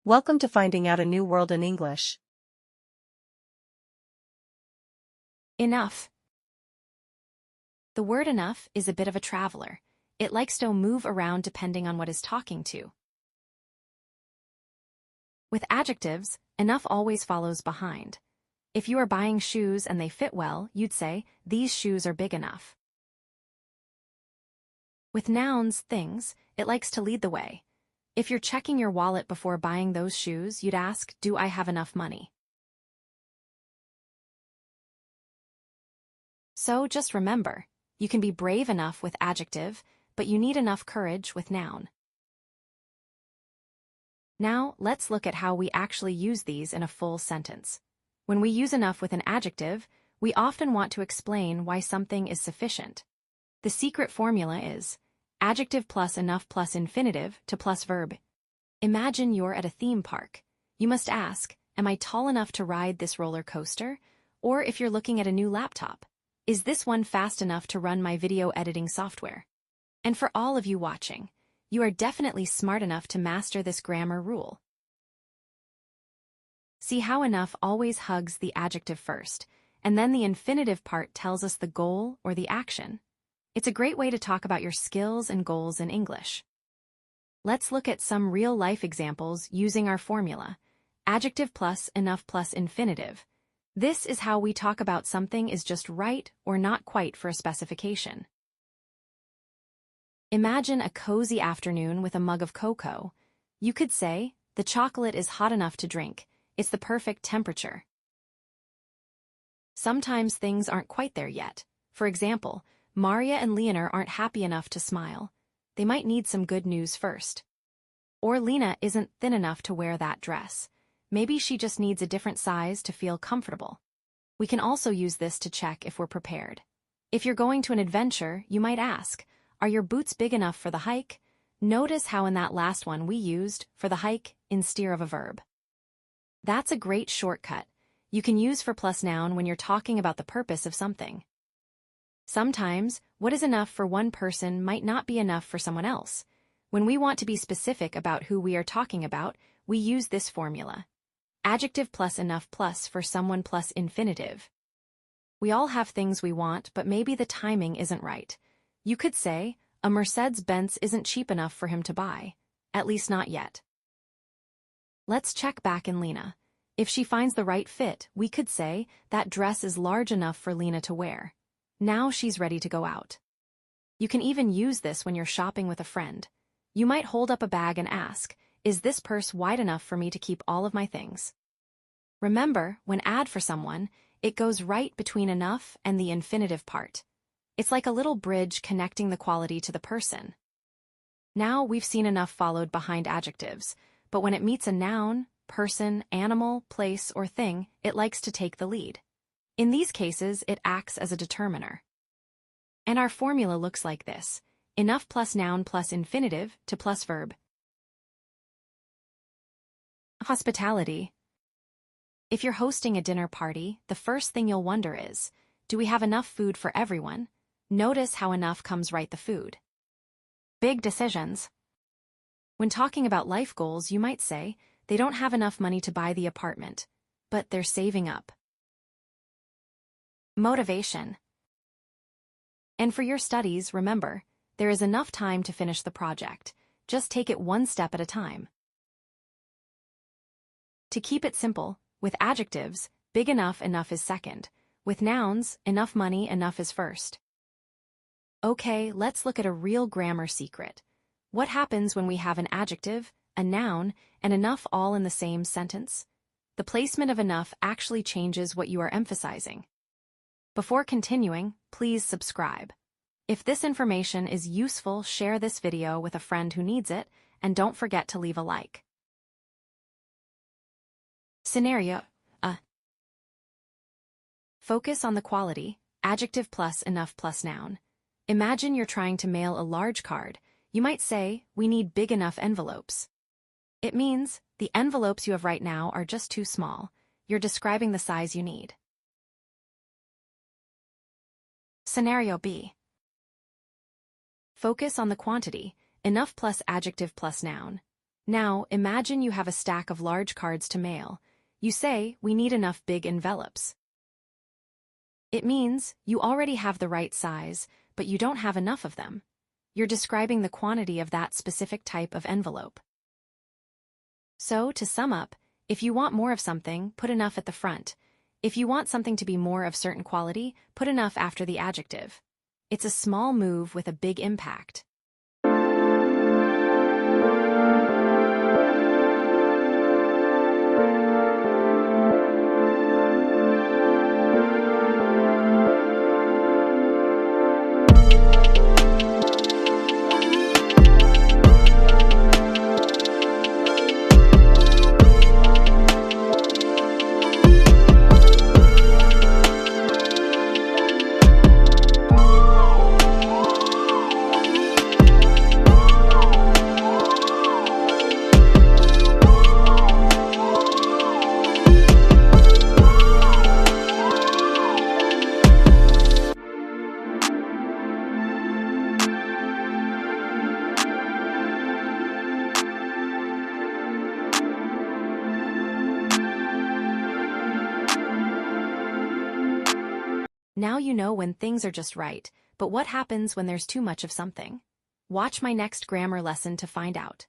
Welcome to Finding Out a New World in English. Enough. The word enough is a bit of a traveler. It likes to move around depending on what it's talking to. With adjectives, enough always follows behind. If you are buying shoes and they fit well, you'd say, these shoes are big enough. With nouns, things, it likes to lead the way. If you're checking your wallet before buying those shoes, you'd ask, do I have enough money? So just remember, you can be brave enough with adjective, but you need enough courage with noun. Now, let's look at how we actually use these in a full sentence. When we use enough with an adjective, we often want to explain why something is sufficient. The secret formula is adjective plus enough plus infinitive to plus verb. Imagine you're at a theme park. You must ask, am I tall enough to ride this roller coaster? Or if you're looking at a new laptop, is this one fast enough to run my video editing software? And for all of you watching, you are definitely smart enough to master this grammar rule. See how enough always hugs the adjective first, and then the infinitive part tells us the goal or the action. It's a great way to talk about your skills and goals in English. Let's look at some real-life examples using our formula, adjective plus enough plus infinitive. This is how we talk about something is just right or not quite for a specification. Imagine a cozy afternoon with a mug of cocoa. You could say, the chocolate is hot enough to drink. It's the perfect temperature. Sometimes things aren't quite there yet. For example, Maria and Leonor aren't happy enough to smile. They might need some good news first. Or Lena isn't thin enough to wear that dress. Maybe she just needs a different size to feel comfortable. We can also use this to check if we're prepared. If you're going to an adventure, you might ask, are your boots big enough for the hike? Notice how in that last one we used for the hike instead of a verb. That's a great shortcut you can use for plus noun when you're talking about the purpose of something. Sometimes, what is enough for one person might not be enough for someone else. When we want to be specific about who we are talking about, we use this formula. Adjective plus enough plus for someone plus infinitive. We all have things we want, but maybe the timing isn't right. You could say, a Mercedes-Benz isn't cheap enough for him to buy. At least not yet. Let's check back in Lena. If she finds the right fit, we could say, that dress is large enough for Lena to wear. Now she's ready to go out. You can even use this when you're shopping with a friend. You might hold up a bag and ask, is this purse wide enough for me to keep all of my things? Remember, when add for someone, it goes right between enough and the infinitive part. It's like a little bridge connecting the quality to the person. Now we've seen enough followed behind adjectives, but when it meets a noun, person, animal, place, or thing, it likes to take the lead. In these cases, it acts as a determiner. And our formula looks like this: enough plus noun plus infinitive to plus verb. Hospitality. If you're hosting a dinner party, the first thing you'll wonder is, do we have enough food for everyone? Notice how enough comes right the food. Big decisions. When talking about life goals, you might say, they don't have enough money to buy the apartment, but they're saving up. Motivation. And for your studies, remember, there is enough time to finish the project. Just take it one step at a time. To keep it simple, with adjectives, big enough is second. With nouns, enough money is first. Okay, let's look at a real grammar secret. What happens when we have an adjective, a noun, and enough all in the same sentence? The placement of enough actually changes what you are emphasizing. Before continuing, please subscribe. If this information is useful, share this video with a friend who needs it, and don't forget to leave a like. Scenario. Focus on the quality, adjective plus enough plus noun. Imagine you're trying to mail a large card. You might say, we need big enough envelopes. It means, the envelopes you have right now are just too small. You're describing the size you need. Scenario B. Focus on the quantity, enough plus adjective plus noun. Now, imagine you have a stack of large cards to mail. You say, "We need enough big envelopes." It means you already have the right size, but you don't have enough of them. You're describing the quantity of that specific type of envelope. So, to sum up, if you want more of something, put enough at the front. If you want something to be more of certain quality, put enough after the adjective. It's a small move with a big impact. Now you know when things are just right, but what happens when there's too much of something? Watch my next grammar lesson to find out.